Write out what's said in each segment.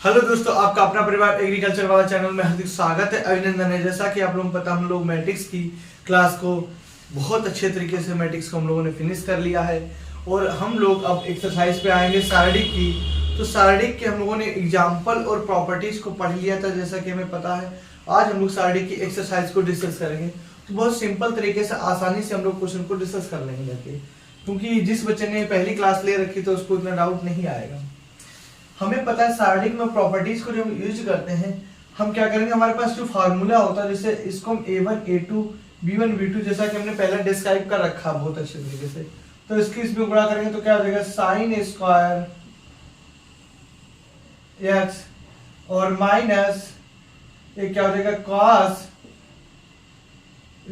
Hello दोस्तों, आपका अपना परिवार एग्रीकल्चर वाला चैनल में हार्दिक स्वागत है, अभिनंदन है। जैसा कि आप लोगों को पता, हम लोग मैट्रिक्स की क्लास को बहुत अच्छे तरीके से मैट्रिक्स को हम लोगों ने फिनिश कर लिया है और हम लोग अब एक्सरसाइज पे आएंगे सारडिक की। तो सारडिक के हम लोगों ने एग्जाम्पल और प्रॉपर्टीज को पढ़ लिया था, जैसा कि हमें पता है। आज हम लोग सारडिक की एक्सरसाइज को डिस्कस करेंगे। तो बहुत सिंपल तरीके से आसानी से हम लोग क्वेश्चन को डिस्कस कर लेंगे जाके, क्योंकि जिस बच्चे ने पहली क्लास ले रखी तो उसको इतना डाउट नहीं आएगा। हमें पता है सारडिक में प्रॉपर्टीज को जब यूज करते हैं, हम क्या करेंगे, हमारे पास जो फार्मूला होता है, जैसे इसको हम a1 a2 b1 b2 जैसा कि हमने पहले डिस्क्राइब कर रखा बहुत अच्छे तरीके से। तो इसकी इसमें गुणा करेंगे तो क्या हो जाएगा, साइन स्क्वायर एक्स और माइनस ये क्या हो जाएगा, कॉस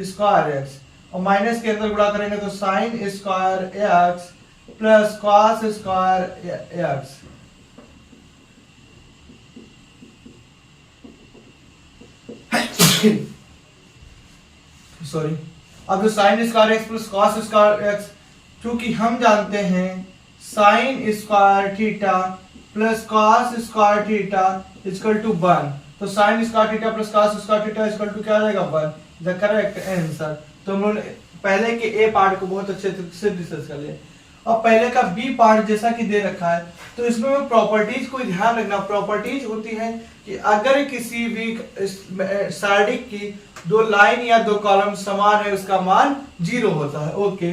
स्क्वायर एक्स, और माइनस के अंदर गुणा करेंगे तो sine square x plus cos square x. Sorry, अब जो sine square x plus cos square x, क्योंकि हम जानते हैं sine square theta plus cos square theta equal to 1, तो sine square theta plus cos square theta equal to क्या आ जाएगा, 1, द करेक्ट आंसर। तो हम लोगों ने पहले के ए पार्ट को बहुत अच्छे से डिस्कस कर लिया। अब पहले का बी पार्ट जैसा कि दे रखा है, तो इसमें मैं प्रॉपर्टीज को ध्यान रखना। प्रॉपर्टीज होती है कि अगर किसी भी सारडिक की दो लाइन या दो कॉलम समान है, उसका मान 0 होता है। ओके,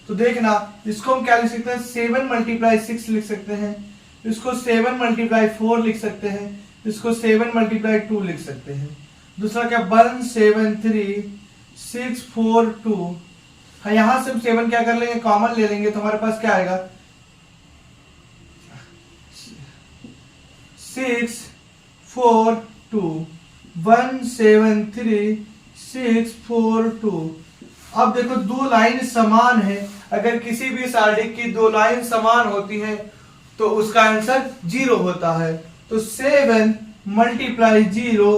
तो देखना, इसको हम क्या लिख सकते हैं, 7 × 6 लिख सकते हैं, इसको 7 × 4 लिख सकते हैं, इसको 7 × 2 लिख सकते हैं। दूसरा क्या, 1 7 3 6 4 2। हाँ, यहां से हम 7 क्या कर लेंगे, कॉमन ले लेंगे, तो हमारे पास क्या आएगा, 6 4 2 1 7 3 6 4 2। अब देखो, दो लाइन समान है, अगर किसी भी सारडिक की दो लाइन समान होती है तो उसका आंसर 0 होता है। तो 7 × 0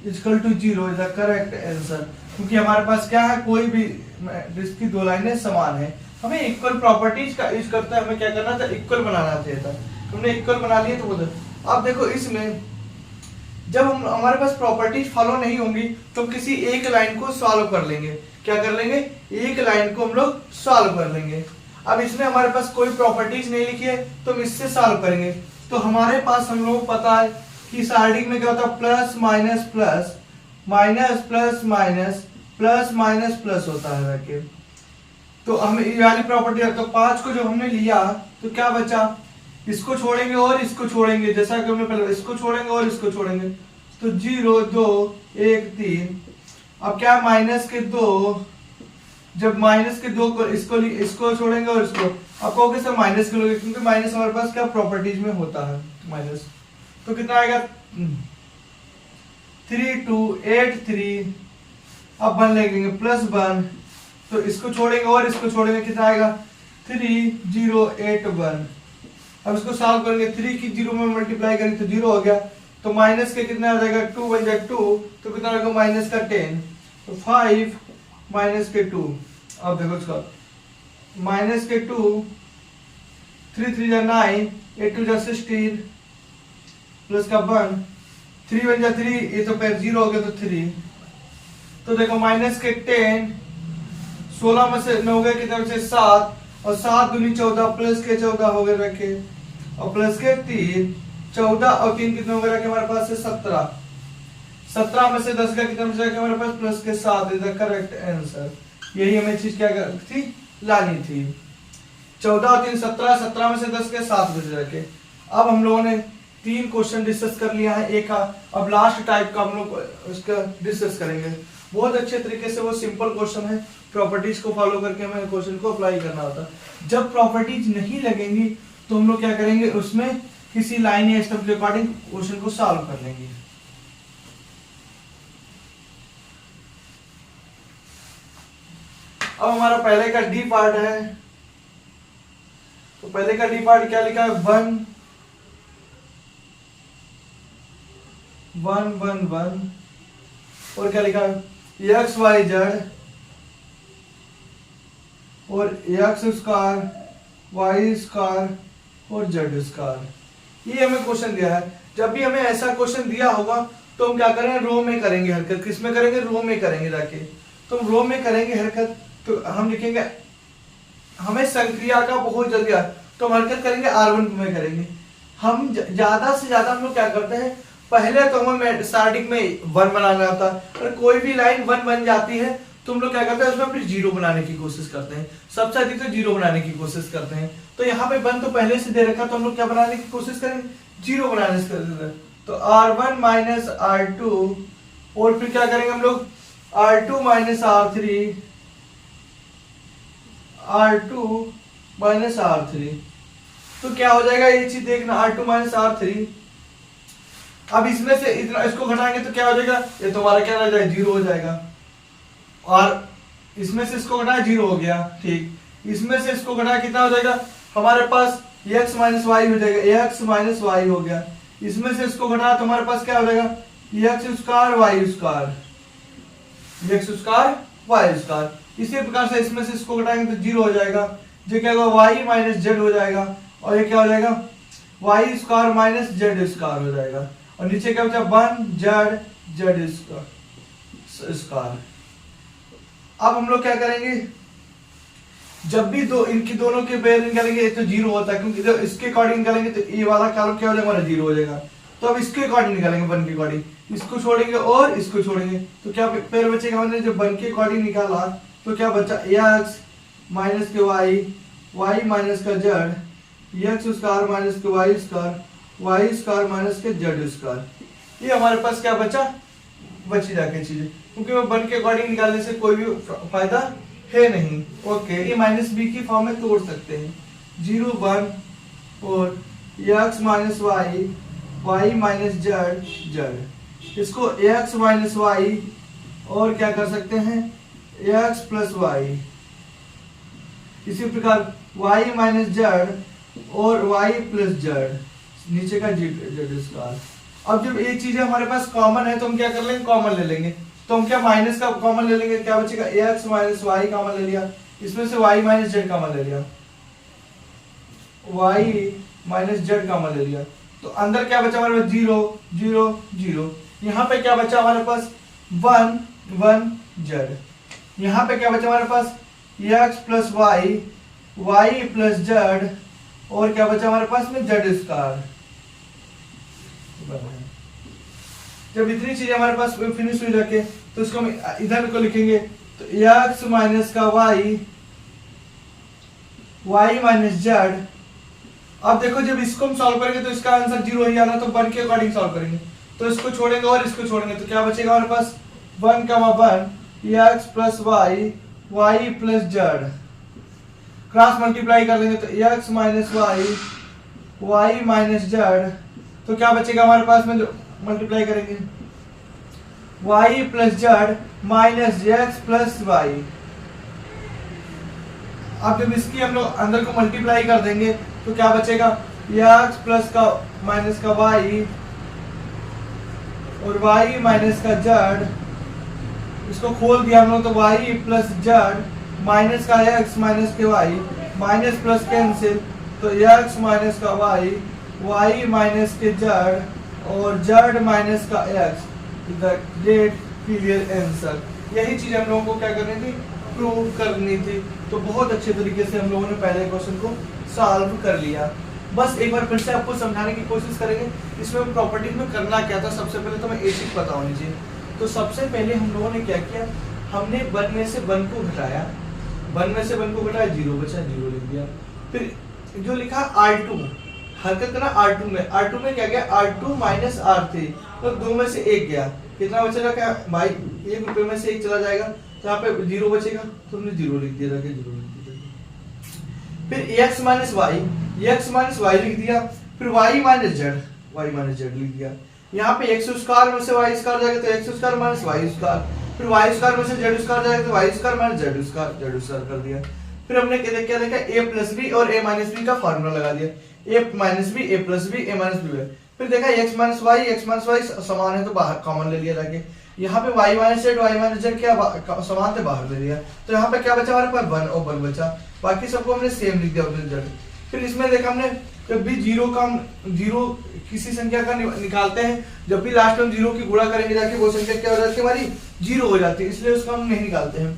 equal to 0 is the correct answer, क्योंकि हमारे पास क्या है, कोई भी जिसकी दो लाइनें समान है। हमें इक्वल प्रॉपर्टीज का यूज करते हैं, हमें क्या करना था, इक्वल बनाना चाहिए था। हमने इक्वल बना लिए तो बोल। अब देखो, इसमें जब हम हमारे पास प्रॉपर्टीज फॉलो नहीं होंगी तो हम किसी एक लाइन को सॉल्व कर लेंगे। क्या कर लेंगे, एक लाइन को हम लोग सॉल्व कर लेंगे। अब इसमें हमारे पास कोई प्रॉपर्टीज नहीं लिखी है तो हम इससे सॉल्व करेंगे। तो हमारे पास, हम लोगों को पता है कि सारडिक में क्या होता है, plus minus plus minus plus minus plus minus plus होता है रखे। तो हम ये वाली प्रॉपर्टी, तो 5 को जो हमने लिया तो क्या बचा, इसको छोड़ेंगे और इसको छोड़ेंगे, जैसा कि हमने पहले इसको छोड़ेंगे और इसको छोड़ेंगे, तो 0 2 1 3। अब क्या, माइनस के 2, जब माइनस के 2 को इसको छोड़ेंगे और इसको, अब कहोगे सर माइनस के लोगे, क्योंकि माइनस हमारे पास क्या प्रॉपर्टीज में होता है माइनस। तो कितना आएगा, 3 2 8 3। अब 1 लगेंगे प्लस 1, तो इसको छोड़ेंगे और इसको छोड़ेंगे, कितना आएगा, 3 0 8 1। अब इसको सॉल्व करेंगे, 3 की 0 में मल्टीप्लाई करेंगे तो 0 हो गया, तो माइनस के कितना आ जाएगा, 2 बन जाएगा 2, तो कितना आएगा, माइनस का 10, तो 5 माइनस के 2। अब देखो इसका, माइनस के 2, 3 3 जा 9, 8 2 जा 16, प्लस का 1, 3 बन जा 3, ये तो फिर 0 हो गया तो 3। तो देखो, माइनस के 10, 16 में से 9 गए, कितना बचे 7, और 7 दूनी 14, प्लस के 14 हो गए रखे, और प्लस के 3, 14 और 3 कितने हो गए रखे हमारे पास से 17। 17 में से 10 का कितना बचा रखे हमारे पास, प्लस के 7 इज द करेक्ट आंसर। यही हमें चीज क्या थी, लानी थी। 14 और 3 17, 17 में से 10 के 7 बचे रखे। अब हम लोगों ने 3 क्वेश्चन डिस्कस कर लिया है एक का, अब लास्ट टाइप का हम लोग उसका डिस्कस करेंगे। बहुत अच्छे तरीके से, वो सिंपल क्वेश्चन है, प्रॉपर्टीज को फॉलो करके हमें क्वेश्चन को अप्लाई करना होता है। जब प्रॉपर्टीज नहीं लगेंगी तो हम लोग क्या करेंगे, उसमें किसी लाइन या स्टेप के अकॉर्डिंग क्वेश्चन को सॉल्व कर लेंगे। अब हमारा पहले का डी पार्ट है, तो पहले का डी पार्ट क्या लिखा है, 1 1 1 1, और क्या लिखा है, एक्स वाई जेड और एक्स स्क्वायर वाई स्क्वायर और जेड स्क्वायर। ये हमें क्वेश्चन दिया है। जब भी हमें ऐसा क्वेश्चन दिया होगा तो हम क्या करेंगे, रो में करेंगे हरकत। किस में करेंगे, रो में करेंगे जाके। तो हम रो में करेंगे हरकत, तो हम लिखेंगे, हमें संक्रिया का बहुत जल्दी आ, तो हम हरकत करेंगे R1 में करेंगे। हम ज्यादा से ज्यादा हम लोग क्या करते हैं, पहले तो हमें स्टार्टिंग में 1 बनाना होता है, और कोई भी लाइन 1 बन जाती है तो हम लोग क्या करते हैं, उसमें फिर 0 बनाने की कोशिश करते हैं। सबसे अधिक तो 0 बनाने की कोशिश करते हैं। तो यहाँ पे 1 तो पहले से दे रखा, तो हम लोग क्या बनाने की कोशिश करेंगे, 0 बनाने से करेंगे। तो R1 माइनस R2, और फिर क्या करेंगे हम लोग, R2 minus R3, R2 minus R3। तो क्या हो जाएगा ये चीज देखना, R2 माइनस R3। अब इसमें से इतना इसको घटाएंगे तो क्या हो जाएगा, ये तुम्हारा क्या हो जाएगा, 0 हो जाएगा। और इसमें से इसको घटाया 0 हो गया, ठीक। इसमें से इसको घटाया कितना हो जाएगा, हमारे पास x माइनस वाई हो जाएगा, x माइनस वाई हो गया। इसमें से इसको घटाया तो हमारे पास क्या हो जाएगा, x square y square, x square y square. इसी प्रकार से इसमें से इसको घटाएंगे तो 0 हो जाएगा। जो क्या होगा, y माइनस जेड हो जाएगा, और ये क्या हो जाएगा, y square minus z square हो जाएगा। और नीचे क्या बचा, 1 जेड स्क्वायर। अब हम लोग क्या करेंगे, जब भी इनकी दोनों के बेयर निकालेंगे तो 0 होता है, क्योंकि जब इसके अकॉर्डिंग निकालेंगे तो ये वाला कॉलम क्या हो जाएगा, हमारा 0 हो जाएगा। तो अब इसके अकॉर्डिंग निकालेंगे, 1 के अकॉर्डिंग, इसको छोड़ेंगे और इसको छोड़ेंगे, तो क्या पेयर बचेगा, हमने जब 1 के अकॉर्डिंग निकाला तो क्या बचा, x माइनस के y माइनस का z, x स्क्वायर माइनस के y स्क्वायर माइनस के z स्क्वायर। ये हमारे पास क्या बचा, बची जाके चीजें, क्योंकि वो 1 के अकॉर्डिंग निकालने से कोई भी फायदा है नहीं। ओके, ये माइनस बी की फॉर्म में तोड़ सकते हैं, 0 1 और x minus y minus z। इसको x माइनस y और क्या कर सकते हैं, x प्लस y। इसी प्रकार y माइनस z और y प्लस z, नीचे का z स्क्वायर। अब जब ये चीजें हमारे पास कॉमन है तो हम क्या कर लेंगे, कॉमन ले लेंगे। तो हम क्या माइनस का कॉमन ले लेंगे, क्या बचेगा, x माइनस y कॉमन ले लिया, इसमें से y माइनस z कॉमन ले लिया, y माइनस z कॉमन ले लिया। तो अंदर क्या बचा हमारे पास, 0 0 0। यहाँ पे क्या बचा हमारे पास, 1 1 z। यहाँ पे क्या बचा हमारे पास, x plus y plus z, और क्या बचा हमारे पास में z स्क्वायर। जब इतनी चीजें हमारे पास फिनिश हुई जाके, तो इसको हम इधर को लिखेंगे, तो x माइनस का y माइनस z। अब देखो जब इसको हम सॉल्व करेंगे तो इसका आंसर 0 ही आना, तो 1 के अकॉर्डिंग सॉल्व करेंगे, तो इसको छोड़ेंगे और इसको छोड़ेंगे, तो क्या बचेगा हमारे पास, 1 x plus y plus z। Cross multiply कर देंगे तो x minus y minus z। तो क्या बचेगा हमारे पास में, जो मल्टीप्लाई करेंगे, y plus z minus x plus y। अब जब इसकी हम लोग अंदर को मल्टीप्लाई कर देंगे तो क्या बचेगा, x प्लस का माइनस का y और y माइनस का z। इसको खोल दिया हम लोग तो y प्लस z माइनस का x माइनस के y, माइनस प्लस कैंसिल, तो x माइनस का y माइनस के z और z माइनस का x। Great clear answer. यही चीज हम लोगों को क्या करनी थी, प्रूव करनी थी। तो बहुत अच्छे तरीके से हम लोगों ने पहले क्वेश्चन को सॉल्व कर लिया। बस एक बार फिर से आपको समझाने की कोशिश करेंगे इसमें प्रॉपर्टीज में करना क्या था। सबसे पहले तो मैं एक चीज पता होनी चाहिए। तो सबसे पहले हम लोगों ने क्या किया, हमने 1 में से 1 को घटाया, 1 में से 1 को घटाया, 0 बचा, 0 लिख दिया। फिर जो लिखा R2, हरकत करना R2 में, R2 में क्या गया, R2 माइनस R3, तो 2 में से 1 गया, कितना बचेगा, क्या भाई 1 रुपए में से 1 चला जाएगा, तो यहाँ पे 0 बचेगा, तो हमने 0 लिख दिया, जाके 0 लिख दिया। फिर x माइनस y लिख दिया, फिर y माइनस z लिख दिया। यहाँ पे x स्क्वायर में से y स्क्वायर जाएगा तो x square minus y square, फिर y स्क्वायर में से z स्क्वायर जाएगा तो y square minus z square कर दिया। फिर हमने क्या देखा, a प्लस बी और a माइनस बी का फॉर्मूला लगा दिया, a minus b, a plus b, a minus b. फिर देखा x माइनस y समान है तो बाहर कॉमन ले लिया जाके। यहाँ पे y माइनस z क्या समान थे, बाहर ले लिया, तो यहाँ पे क्या बचा हमारे पास 1 और 1 बचा, बाकी सबको हमने सेम लिख दिया। फिर इसमें देखा हमने जब भी जीरो किसी संख्या का निकालते हैं, जब भी लास्ट में जीरो की गुणा करेंगे जाके वो संख्या क्या हो जाती है हमारी, जीरो हो जाती है, इसलिए उसको हम नहीं निकालते हैं।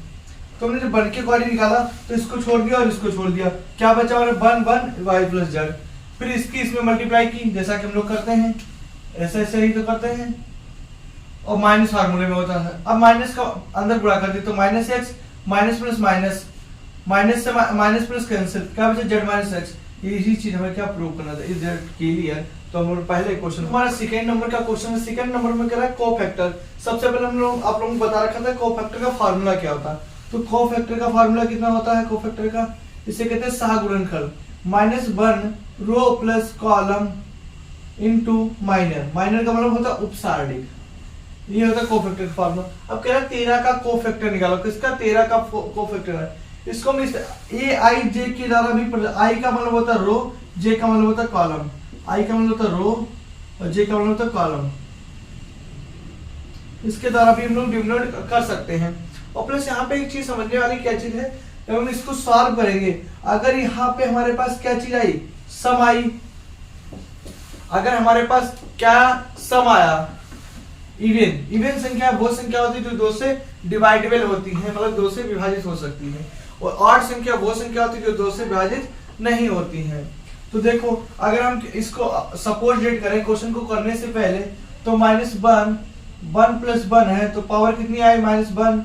तो हमने जब वन के क्वाड्री निकाला तो इसको छोड़ दिया और इसको छोड़ दिया, क्या बचा हमारे one one y plus z, फिर इसकी इसमें मल्टीप्लाई की जैसा कि हम लोग करते हैं, ऐसे ऐसे ही तो करते हैं, और माइनस फार्मूले में होता है। अब माइनस का अंदर गुणा कर दी तो minus x, minus plus minus, minus से माइनस प्लस कैंसिल, क्या बचा जेड माइनस एक्स। यही चीज हमें क्या प्रूव करना था, इज दैट क्लियर। तो हम लोग पहले क्वेश्चन, हमारा सेकंड नंबर का क्वेश्चन है। सेकंड नंबर में क्या है, कोफैक्टर। सबसे पहले हम लोग आप लोगों को बता रखा था कोफैक्टर का फार्मूला क्या होता है। तो कोफैक्टर का फार्मूला कितना होता है, कोफैक्टर का इसे कहते हैं सहगुणनफल, -1 row plus column into minor. Minor का मतलब होता है उपसारणिक, ये होता है कोफैक्टर का फार्मूला। अब कह रहा है 13 का कोफैक्टर निकालो, किसका 13 का कोफैक्टर है। इसको हम ए आई जे के द्वारा भी, आई का मतलब होता है रो, जे का मतलब होता है कॉलम, आई का मतलब होता है रो और जे का मतलब होता है कॉलम, इसके द्वारा भी हम लोग डिनोट कर सकते हैं। और प्लस यहाँ पे एक चीज समझने वाली क्या चीज है, जब हम इसको सॉल्व करेंगे, अगर यहाँ पे हमारे पास क्या चीज आई, सम आई, अगर हमारे पास क्या सम आया, इवन संख्या वो संख्या होती है जो 2 से डिवाइडेबल होती है, मतलब 2 से विभाजित हो सकती है, और ऑड संख्या वो संख्या होती है जो 2 से विभाजित नहीं होती है। तो देखो अगर हम इसको सपोज डेट करें क्वेश्चन को करने से पहले, तो -1 1 प्लस 1 है तो पावर कितनी आई, -1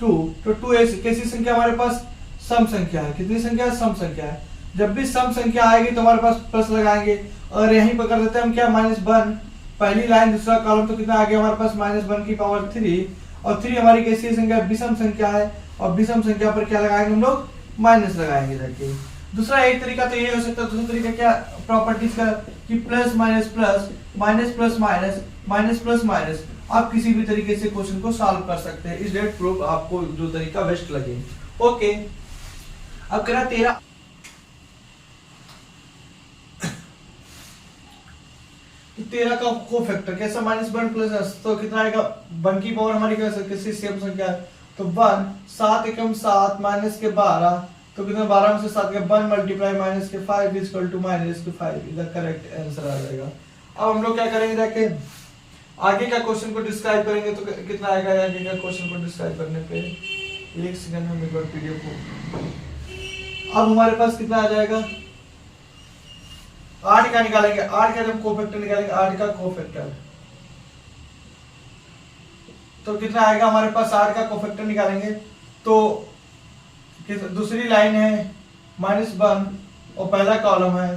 2, तो 2 कैसी संख्या हमारे पास, सम संख्या है। कितनी संख्या है, सम संख्या है। जब भी सम संख्या आएगी तो हमारे पास प्लस लगाएंगे, और यहीं पर कर देते हैं हम क्या, -1 पहली लाइन दूसरा कॉलम, तो कितना आ गया हमारे पास, -1 की पावर 3, और 3 हमारी कैसी संख्या, विषम संख्या है, और विषम संख्या पर क्या लगाएंगे हम लोग, माइनस लगाएंगे जाके। दूसरा एक तरीका तो ये हो सकता है, दूसरा तरीका क्या प्रॉपर्टीज का, कि plus minus plus, minus plus minus, minus plus minus, आप किसी भी तरीके से क्वेश्चन को सॉल्व कर सकते हैं। इस डेट प्रूफ आपको जो तरीका बेस्ट लगे। ओके, अब करा 13 का कोफैक्टर कैसा, -1 प्लस, तो कितना आएगा, 1 की पावर हमारी कैसी सेम संख्या है, तो 1 7 एकम 7 माइनस के 12, तो कितना 12 में से 7 के 1 मल्टीप्लाई माइनस के 5 इज इक्वल टू माइनस के 5, इज द करेक्ट आंसर आ जाएगा। अब हम लोग क्या करेंगे, जाके आगे का क्वेश्चन को डिस्क्राइब करेंगे, तो कितना आएगा आगे का क्वेश्चन को डिस्क्राइब करने पे, एक सेकंड में एक बार पीडीएफ को। अब हमारे पास कितना आ जाएगा, 8 का निकालेंगे, 8 का जब कोफैक्टर निकालेंगे, 8 का कोफैक्टर, तो कितना आएगा हमारे पास, 8 का कोफैक्टर निकालेंगे तो दूसरी लाइन है -1 और पहला कॉलम है,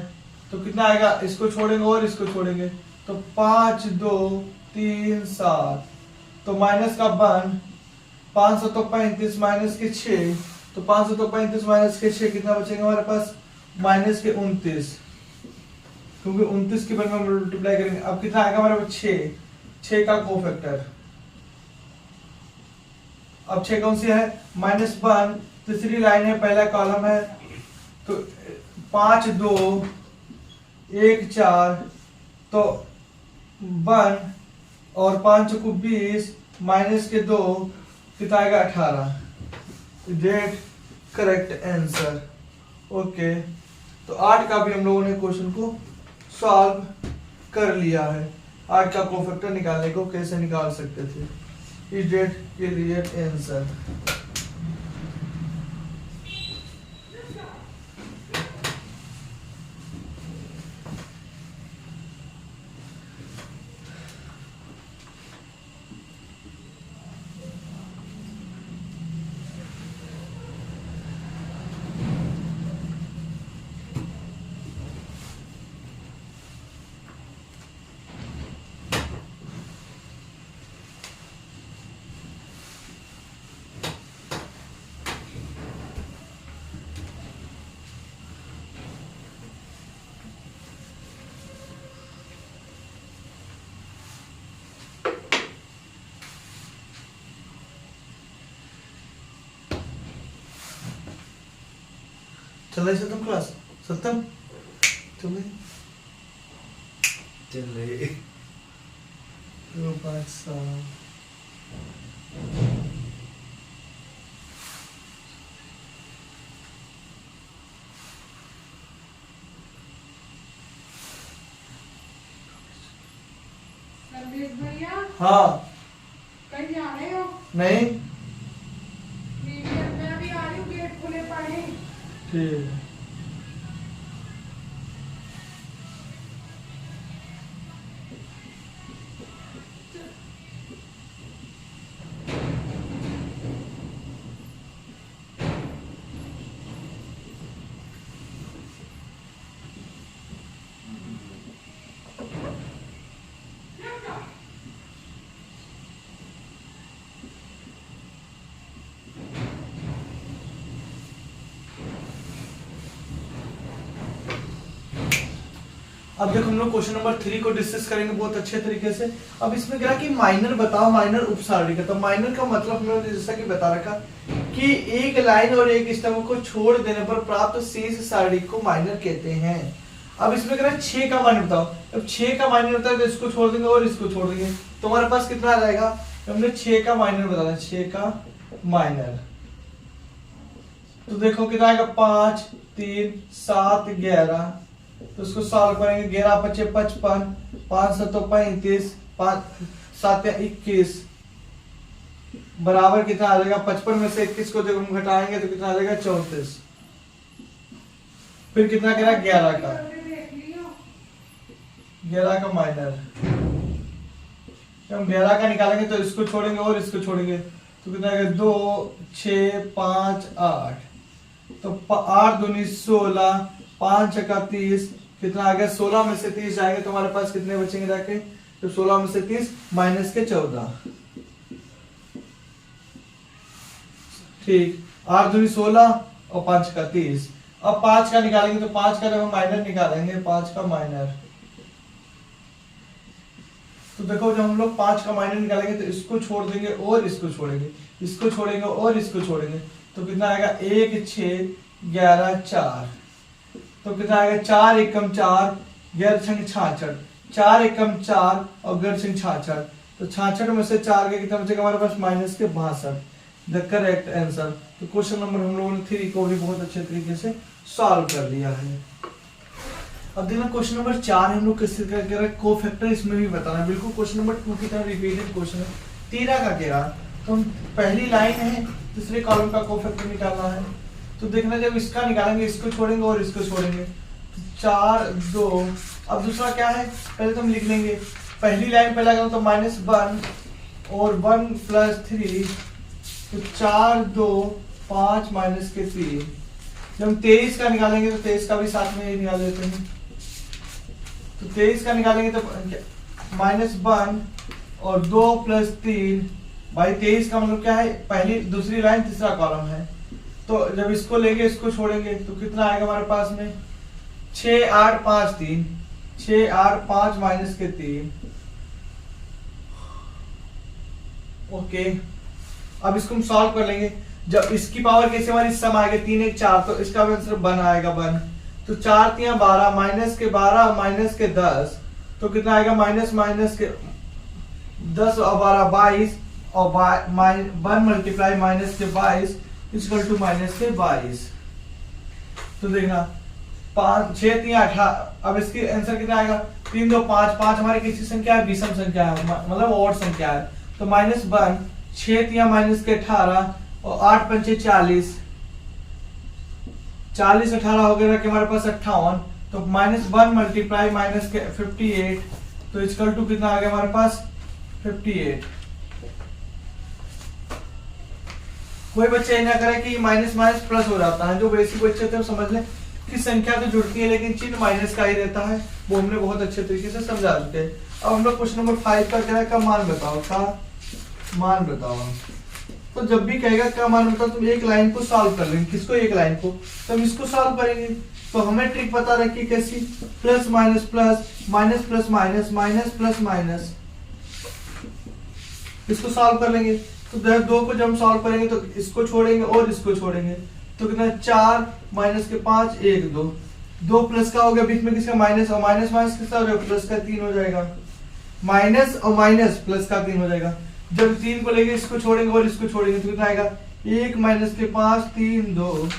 तो कितना आएगा, इसको छोड़ेंगे और इसको छोड़ेंगे, तो 5 2 3 7, तो माइनस का 1, 500 तो 35 माइनस के 6, तो 500 तो 35 माइनस के 6 कितना बचेगा हमारे पास, माइनस के 29, क्योंकि 29 के बारे में मल्टीप्लाई करेंगे। अब कितना आएगा हमारे पास, 6 का कोफैक्टर। अब 6 कौन सी है, -1, तीसरी लाइन है, पहला कॉलम है, तो 5 2 1 4, तो 1 और 5 को 20 माइनस के 2 कितना आएगा, 18, डेट करेक्ट आंसर। ओके, तो 8 का भी हम लोगों ने क्वेश्चन को सॉल्व कर लिया है। 8 का कोफैक्टर निकालने को कैसे निकाल सकते थे, इस डेट के लिए आंसर। चल रही सत्यम क्लास, सत्यम चल रही, चल रही 2 5 7, भैया हाँ कहीं जा रहे हो? नहीं मैं भी आ रही हूँ, गेट खुले पड़े। ठीक। अब देखो हम लोग क्वेश्चन नंबर 3 को डिस्कस करेंगे बहुत अच्छे तरीके से। अब इसमें क्या कि माइनर बताओ, माइनर उपसारणी का। तो माइनर का मतलब हम लोगों ने जैसा कि बता रखा कि एक लाइन और एक स्तंभ को छोड़ देने पर प्राप्त शेष सारणी को माइनर कहते हैं। अब इसमें क्या 6 का माइनर बताओ। अब 6 का माइनर होता है तो इसको छोड़ देंगे और इसको छोड़ देंगे, तो हमारे पास कितना आ जाएगा। हमने 6 का माइनर बताना, 6 का माइनर तो देखो कितना आएगा 5 3 7 11। तो इसको सॉल्व करेंगे, 11 5 55, 5 7 35, 5 7 21 बराबर कितना आ जाएगा। 55 में से 21 को जब हम घटाएंगे तो कितना आ जाएगा 34। फिर कितना कह रहा 11 का, 11 का माइनर। जब हम 11 का निकालेंगे तो इसको छोड़ेंगे और इसको छोड़ेंगे तो कितना आएगा 2 6 5 8। तो 8 दूनी 16, 5 का 30, कितना आ गया 16 में से 30 जाएंगे तो हमारे पास कितने बचेंगे जाके। तो 16 में से 30 माइनस के 14। ठीक, 8 दूनी 16 और 5 का 30। अब 5 का निकालेंगे तो 5 का जब हम माइनर निकालेंगे, 5 का माइनर तो देखो जब हम लोग 5 का माइनर निकालेंगे तो इसको छोड़ देंगे और इसको छोड़ेंगे, इसको छोड़ेंगे और इसको छोड़ेंगे तो कितना आएगा 1 6 11 4। तो कितना आएगा 4 एकम 4, 11 छंग 66, 4 एकम 4 और 11 छंग 66। तो 66 में से 4 के कितना बचेगा हमारे पास माइनस के 62, द करेक्ट आंसर। तो क्वेश्चन नंबर हम लोगों ने 3 को भी बहुत अच्छे तरीके से सॉल्व कर लिया है। अब देखना क्वेश्चन नंबर 4 हम लोग किस तरह का कोफैक्टर इसमें भी बताना है, बिल्कुल क्वेश्चन नंबर 2 की तरह रिपीटेड क्वेश्चन है। 13 का कह रहा तो हम पहली लाइन है दूसरे कॉलम का कोफैक्टर निकालना है। तो देखना जब इसका निकालेंगे इसको छोड़ेंगे और इसको छोड़ेंगे तो 4 2। अब दूसरा क्या है, पहले तो हम लिख लेंगे पहली लाइन पहला करो तो -1 और 1 + 3 तो 4 2 5 माइनस के 3। जब हम 23 का निकालेंगे तो 23 का भी साथ में ही निकाल लेते हैं। तो 23 का निकालेंगे तो -1 और 2 + 3 भाई 23 का मतलब क्या है, पहली दूसरी लाइन तीसरा कॉलम है। तो जब इसको लेंगे इसको छोड़ेंगे तो कितना आएगा हमारे पास में 6 8 5 3, 6 8 5 माइनस के 3। ओके, अब इसको हम सॉल्व कर लेंगे। जब इसकी पावर कैसे हमारी सम आएगा 3 1 4 तो इसका आंसर 1 आएगा 1। तो 4 3 12 माइनस के 12 माइनस के 10 तो कितना आएगा माइनस के 10 और 12 22 और 1 मल्टीप्लाई माइनस के 22 इक्वल टू माइनस के 22। तो देखना 5 6 3 18। अब इसकी आंसर कितना आएगा 3 2 5 5 हमारी किसी संख्या है, विषम संख्या है, मतलब ऑड संख्या है। तो -1 6 3 माइनस के 18 और 8 5 40, 40 18 हो गया कि हमारे पास 58। तो -1 मल्टीप्लाई माइनस के 58 तो इक्वल टू कितना आ गया हमारे पास 58। कोई बच्चे ना करे कि माइनस माइनस प्लस हो जाता है, जो बेसिक बच्चे थे समझ लें कि संख्या तो जुड़ती है लेकिन चिन्ह माइनस का ही रहता है, वो हमने बहुत अच्छे तरीके से समझा चुके हैं। अब हम लोग क्वेश्चन नंबर 5 का क्या है, का मान बताओ, का मान बताओ। तो जब भी कहेगा का मान बताओ तुम एक लाइन को सॉल्व कर लेंगे, किसको एक लाइन को, तो हम इसको सॉल्व करेंगे। तो हमें ट्रिक पता रखी कैसी, plus minus plus minus plus minus minus plus minus, इसको सॉल्व कर लेंगे। तो 2 को जब हम सॉल्व करेंगे तो इसको छोड़ेंगे और इसको छोड़ेंगे तो कितना 4 माइनस के 5 1 2, 2 प्लस का हो गया बीच में किसका माइनस, और माइनस माइनस किसका हो जाएगा प्लस का 3 हो जाएगा, माइनस और माइनस प्लस का 3 हो जाएगा। जब 3 को लेंगे इसको छोड़ेंगे और इसको छोड़ेंगे तो कितना आएगा 1 माइनस के 5 3 2।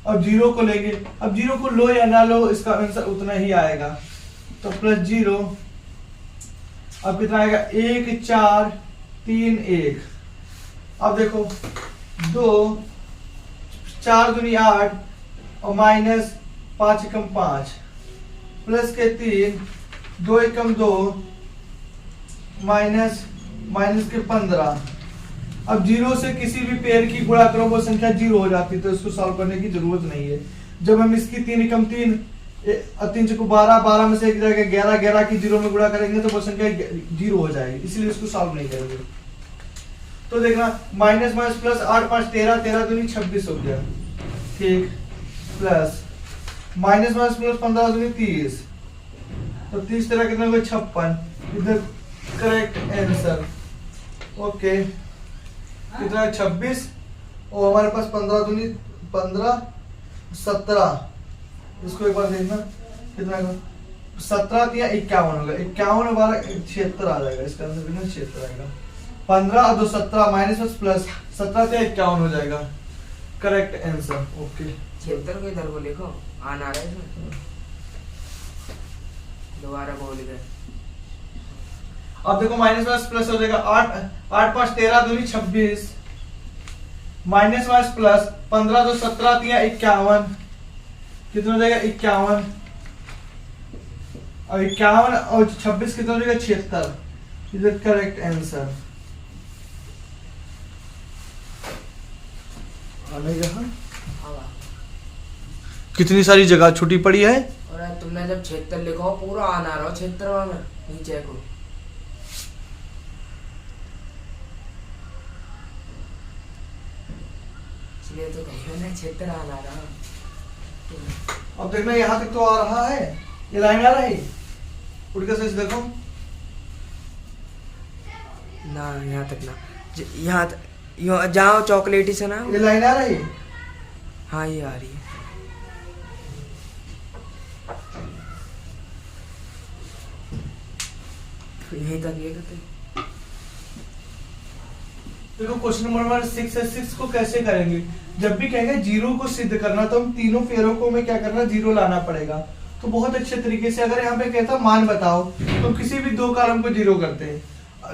अब 0 को लेंगे, अब 0 को लो या ना लो इसका आंसर उतना ही आएगा। तो +0 अब कितना आएगा 1 4 3 1। अब देखो 2 4 दूनी 8 और माइनस 5 एकम 5 प्लस के 3 2 एकम 2 माइनस के 15। अब जीरो से किसी भी पेयर की गुणा करो वो संख्या जीरो हो जाती है, तो इसको सॉल्व करने की जरूरत नहीं है। जब हम इसकी 3 एकम 3 3 को 12 12 में से एक जाएगा 11 11 की जीरो में गुणा करेंगे तो वो संख्या जीरो हो जाएगी, इसलिए इसको सॉल्व नहीं करेंगे। तो देखना माइनस माइनस प्लस 8 5 13 13 दूनी 26 हो गया, ठीक, प्लस माइनस माइनस प्लस 15 दूनी 30, तो 30 13 कितना हो गया 56। इधर करेक्ट आंसर। ओके कितना है 26 और हमारे पास 15 दूनी 15 17। इसको एक बार देखना कितना 17 या 51 होगा, 51 12 76 आ जाएगा, इसका आंसर कितना 76 आएगा। 15 और 2 17 माइनस प्लस 17 या 51 हो जाएगा, करेक्ट आंसर। ओके 76 को इधर को लिखो, आना रहा है इसमें, दोबारा बोल गए। अब देखो माइनस माइनस प्लस हो जाएगा 8 8 5 13 दूनी 26 माइनस माइनस प्लस 15 2 17 या 51, कितना हो जाएगा 51। अब 51 और 26 कितना हो जाएगा 76, इज द करेक्ट आंसर। कितनी सारी जगह छुट्टी पड़ी है। और तुमने जब 76 लिखो पूरा आना रहा 76 में नीचे को। इसलिए तो कहीं ना 76 आना रहा। अब देखना यहाँ तक तो आ रहा है, ये लाइन आ रही, उठ के सच देखो ना, यहाँ तक ना, यहाँ जाओ चॉकलेटी से ना, ये लाइन आ रही। हाँ ये आ रही है। यहीं तक ये करते। देखो क्वेश्चन नंबर 6 है, 6 को कैसे करेंगे। जब भी कहेंगे जीरो को सिद्ध करना तो हम तीनों पेयरों को में क्या करना, जीरो लाना पड़ेगा। तो बहुत अच्छे तरीके से अगर यहाँ पे कहता मान बताओ तो किसी भी दो कॉलम को जीरो करते हैं,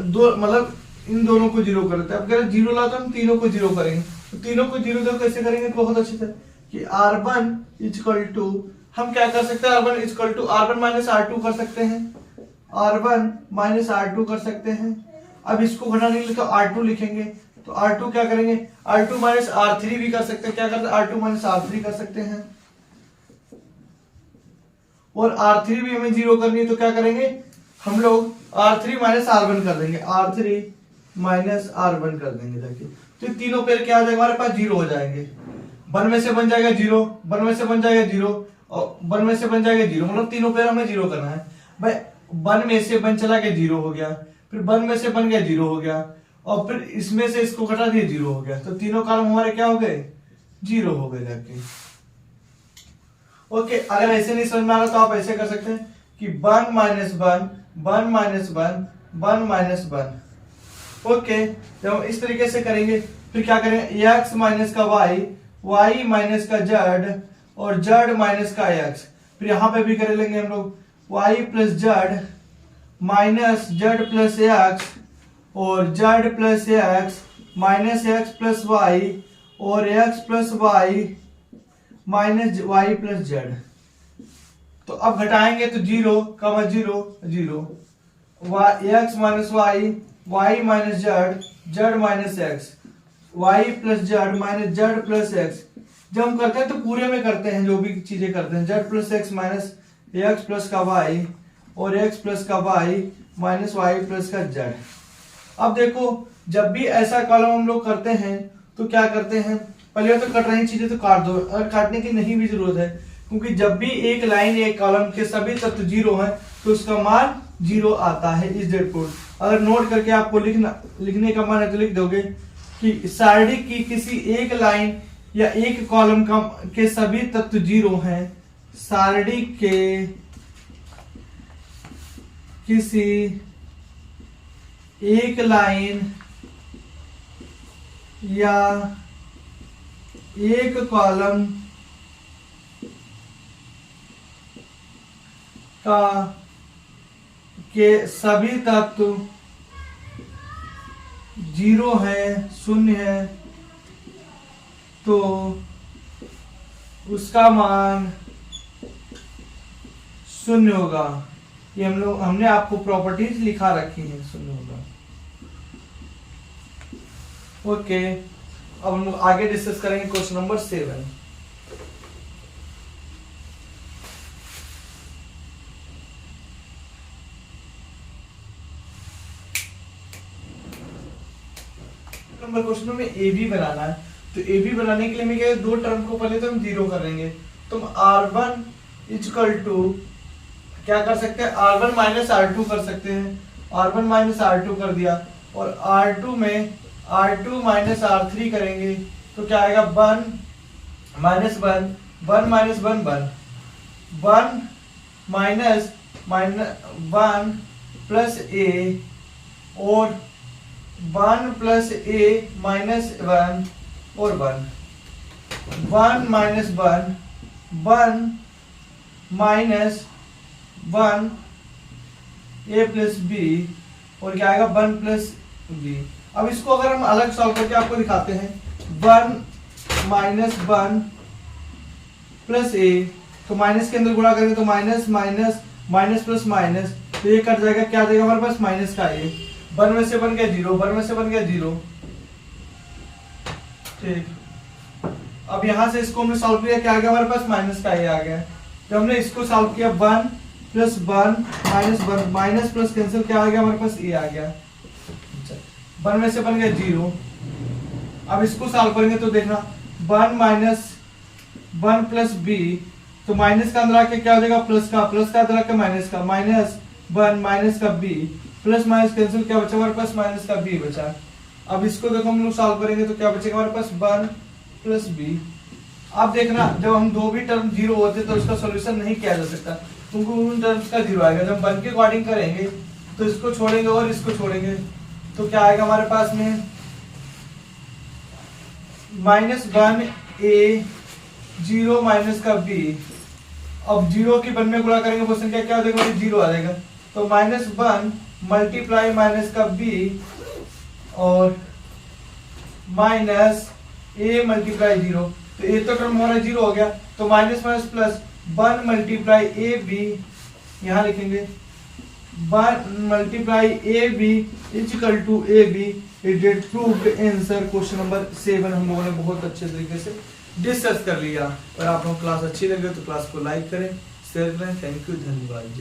दो मतलब इन दोनों को जीरो करते हैं। अब अगर जीरो ला तो हम तीनों को जीरो करेंगे, तो तीनों को जीरो तो कैसे करेंगे, तो बहुत अच्छे से कि r1 इक्वल टू, हम क्या कर सकते हैं, r1 equal to r1 minus r2 कर सकते हैं, r1 माइनस r2 कर सकते हैं। अब इसको घटाने के लिए तो r2 लिखेंगे, तो r2 क्या करेंगे, r2 माइनस r3 भी कर सकते हैं, क्या करते हैं r2 माइनस r3 कर सकते हैं। और r3 भी हमें जीरो करनी है तो क्या करेंगे हम लोग, r3 माइनस r1 कर देंगे, r3 माइनस r1 कर देंगे जाके। तो तीनों पेयर क्या आ जाएगा हमारे पास, जीरो हो जाएंगे। 1 में से बन जाएगा जीरो, 1 में से बन जाएगा जीरो और 1 में से बन जाएगा जीरो, मतलब तीनों पेयर हमें जीरो करना है भाई। 1 में से 1 चला गया जीरो हो गया, फिर 1 में से बन गया जीरो हो गया, और फिर इसमें से इसको घटा दिया जीरो हो गया। तो तीनों कॉलम हमारे क्या हो गए, जीरो हो गए जाके। ओके अगर ऐसे नहीं समझ में आ रहा तो आप ऐसे कर सकते हैं कि 1 माइनस 1 1 माइनस 1 1 माइनस 1। ओके जब हम इस तरीके से करेंगे फिर क्या करेंगे, x माइनस का y, y माइनस का z और z माइनस का x। फिर यहाँ पे भी कर लेंगे हम लोग y plus z minus z plus x और z plus x minus x plus y और x plus y minus y plus z। तो अब घटाएंगे तो zero comma zero zero, x minus y minus z minus x, y plus z minus z plus x। जब हम करते हैं तो पूरे में करते हैं, जो भी चीजें करते हैं, z plus x minus x plus का y और x प्लस का y माइनस y प्लस का z। अब देखो जब भी ऐसा कॉलम हम लोग करते हैं तो क्या करते हैं, पहले तो कट रही चीजें तो काट दो, अगर काटने की नहीं भी जरूरत है, क्योंकि जब भी एक लाइन एक कॉलम के सभी तत्व जीरो हैं तो उसका मान जीरो आता है इस डेट कोड। अगर नोट करके आपको लिखने का मन है तो लिख दोगे कि सारणी की किसी एक लाइन या एक कॉलम के सभी तत्व जीरो हैं, सारणी के किसी एक लाइन या एक कॉलम के सभी तत्व 0 है, 0 है, तो उसका मान 0 होगा। ये हमने आपको प्रॉपर्टीज लिखा रखी है, 0 होगा। ओके, अब हम लोग आगे डिस्कस करेंगे क्वेश्चन नंबर 7। नंबर क्वेश्चन में ए बी बनाना है, तो ए बी बनाने के लिए हमें क्या है, दो टर्म को पहले तो हम 0 कर लेंगे। तो हम R1 इक्वल टू क्या कर सकते हैं, R1 माइनस R2 कर सकते हैं। R1 माइनस R2 कर दिया, और R2 में R2 माइनस R3 करेंगे तो क्या आएगा, 1 minus 1, 1 minus 1 1, 1 minus 1 plus A, और 1 प्लस A माइनस 1 और 1, 1 minus 1, 1 minus 1 A plus B, और क्या आएगा 1 प्लस B। अब इसको अगर हम अलग सॉल्व करके आपको दिखाते हैं, 1 माइनस 1 प्लस A, तो माइनस के अंदर गुणा करेंगे तो minus minus minus plus minus, तो ये कट जाएगा, क्या देगा हमारे पास, माइनस का A। 1 में से बन गया 0, 1 में से बन गया 0। ठीक, अब यहां से इसको हमने सॉल्व किया, क्या आ गया हमारे पास, माइनस का A आ गया। तो हमने इसको सॉल्व किया, 1 plus 1 minus 1, minus plus cancel, क्या आ गया हमारे पास, A आ गया। 1 में से बन गया 0। अब इसको सॉल्व करेंगे तो देखना, 1 माइनस 1 प्लस B, तो माइनस का अंदर आके क्या हो जाएगा, प्लस का अंदर आके माइनस का, माइनस 1 माइनस का B, प्लस माइनस कैंसिल, क्या बचा हमारे पास, माइनस का B बचा। अब इसको देखो हम लोग सॉल्व करेंगे तो क्या बचेगा हमारे पास, 1 प्लस B। अब देखना, जब हम दो भी टर्म 0 होते तो उसका सॉल्यूशन नहीं किया जा सकता, क्योंकि उन टर्म्स का 0 आएगा। जब 1 के अकॉर्डिंग करेंगे तो इसको छोड़ेंगे और इसको छोड़ेंगे, तो क्या आएगा हमारे पास में, माइनस 1 A, 0 माइनस का B। अब 0 की 1 में गुणा करेंगे, क्वेश्चन क्या हो जाएगा, 0 आ जाएगा। तो माइनस 1 मल्टीप्लाई माइनस का B, और माइनस A मल्टीप्लाई 0, तो ये तो टर्म हमारा 0 हो गया। तो minus minus plus 1 multiply AB, यहाँ लिखेंगे 1 multiply AB equal to AB। It proved answer question number 7 हम लोगों ने बहुत अच्छे तरीके से डिस्कस कर लिया। और आप लोगों को क्लास अच्छी लगे तो क्लास को लाइक करें, शेयर करें। थैंक यू, धन्यवाद।